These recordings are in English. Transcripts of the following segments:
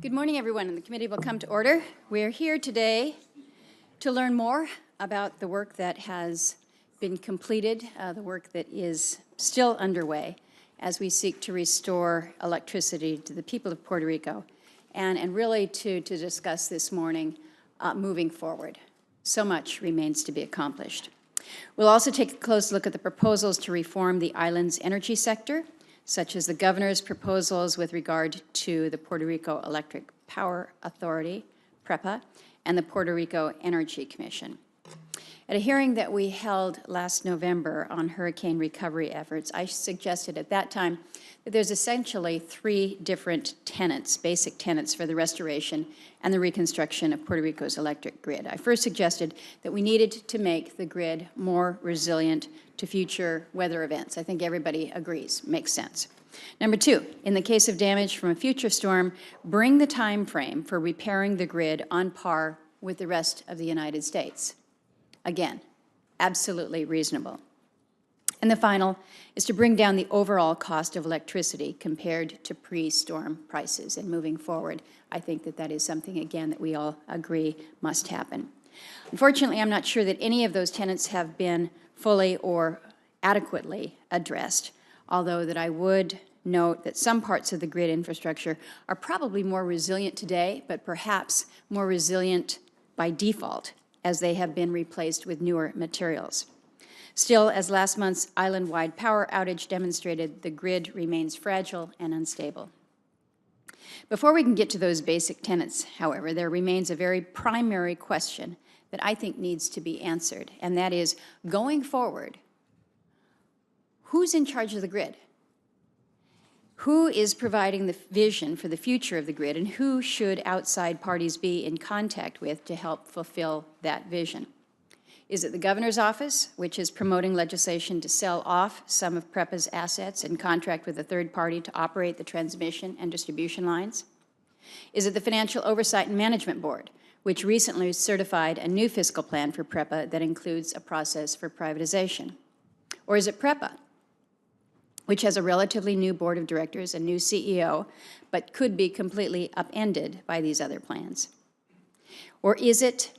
Good morning, everyone, and the committee will come to order. We are here today to learn more about the work that has been completed, the work that is still underway as we seek to restore electricity to the people of Puerto Rico, and really to discuss this morning moving forward. So much remains to be accomplished. We'll also take a close look at the proposals to reform the island's energy sector, such as the governor's proposals with regard to the Puerto Rico Electric Power Authority, PREPA, and the Puerto Rico Energy Commission. At a hearing that we held last November on hurricane recovery efforts, I suggested at that time that there's essentially three different tenets, basic tenets for the restoration and the reconstruction of Puerto Rico's electric grid. I first suggested that we needed to make the grid more resilient to future weather events. I think everybody agrees, makes sense. Number two, in the case of damage from a future storm, bring the time frame for repairing the grid on par with the rest of the United States. Again, absolutely reasonable. And the final is to bring down the overall cost of electricity compared to pre-storm prices. And moving forward, I think that that is something, again, that we all agree must happen. Unfortunately, I'm not sure that any of those tenets have been fully or adequately addressed, although that I would note that some parts of the grid infrastructure are probably more resilient today, but perhaps more resilient by default as they have been replaced with newer materials. Still, as last month's island-wide power outage demonstrated, the grid remains fragile and unstable. Before we can get to those basic tenets, however, there remains a very primary question that I think needs to be answered, and that is, going forward, who's in charge of the grid? Who is providing the vision for the future of the grid, and who should outside parties be in contact with to help fulfill that vision? Is it the governor's office, which is promoting legislation to sell off some of PREPA's assets and contract with a third party to operate the transmission and distribution lines? Is it the Financial Oversight and Management Board, which recently certified a new fiscal plan for PREPA that includes a process for privatization? Or is it PREPA, which has a relatively new board of directors, a new CEO, but could be completely upended by these other plans? Or is it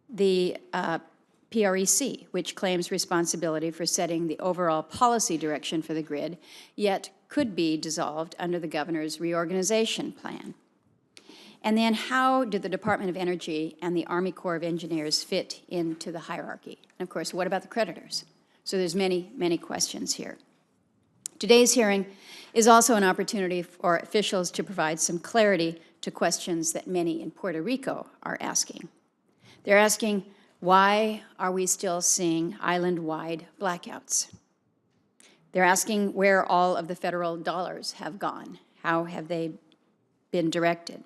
the PREC, which claims responsibility for setting the overall policy direction for the grid, yet could be dissolved under the governor's reorganization plan? And then how do the Department of Energy and the Army Corps of Engineers fit into the hierarchy? And of course, what about the creditors? So there's many, many questions here. Today's hearing is also an opportunity for officials to provide some clarity to questions that many in Puerto Rico are asking. They're asking, why are we still seeing island-wide blackouts? They're asking where all of the federal dollars have gone. How have they been directed?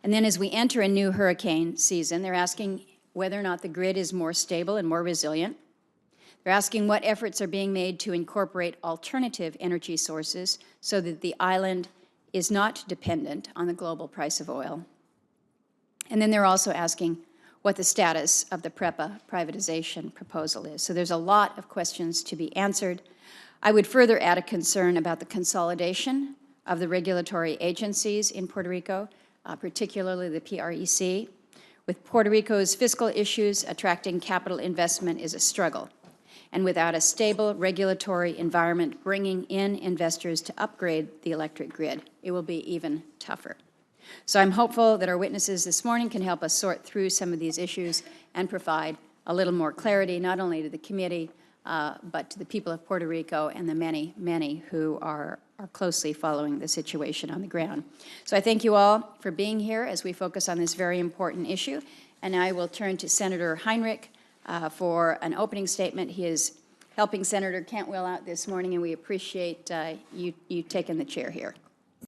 And then as we enter a new hurricane season, they're asking whether or not the grid is more stable and more resilient. They're asking what efforts are being made to incorporate alternative energy sources so that the island is not dependent on the global price of oil. And then they're also asking what the status of the PREPA privatization proposal is. So there's a lot of questions to be answered. I would further add a concern about the consolidation of the regulatory agencies in Puerto Rico, particularly the PREC. With Puerto Rico's fiscal issues, attracting capital investment is a struggle. And without a stable regulatory environment bringing in investors to upgrade the electric grid, it will be even tougher. So I'm hopeful that our witnesses this morning can help us sort through some of these issues and provide a little more clarity, not only to the committee, but to the people of Puerto Rico and the many, many who are closely following the situation on the ground. So I thank you all for being here as we focus on this very important issue. And I will turn to Senator Heinrich for an opening statement. He is helping Senator Cantwell out this morning, and we appreciate you taking the chair here.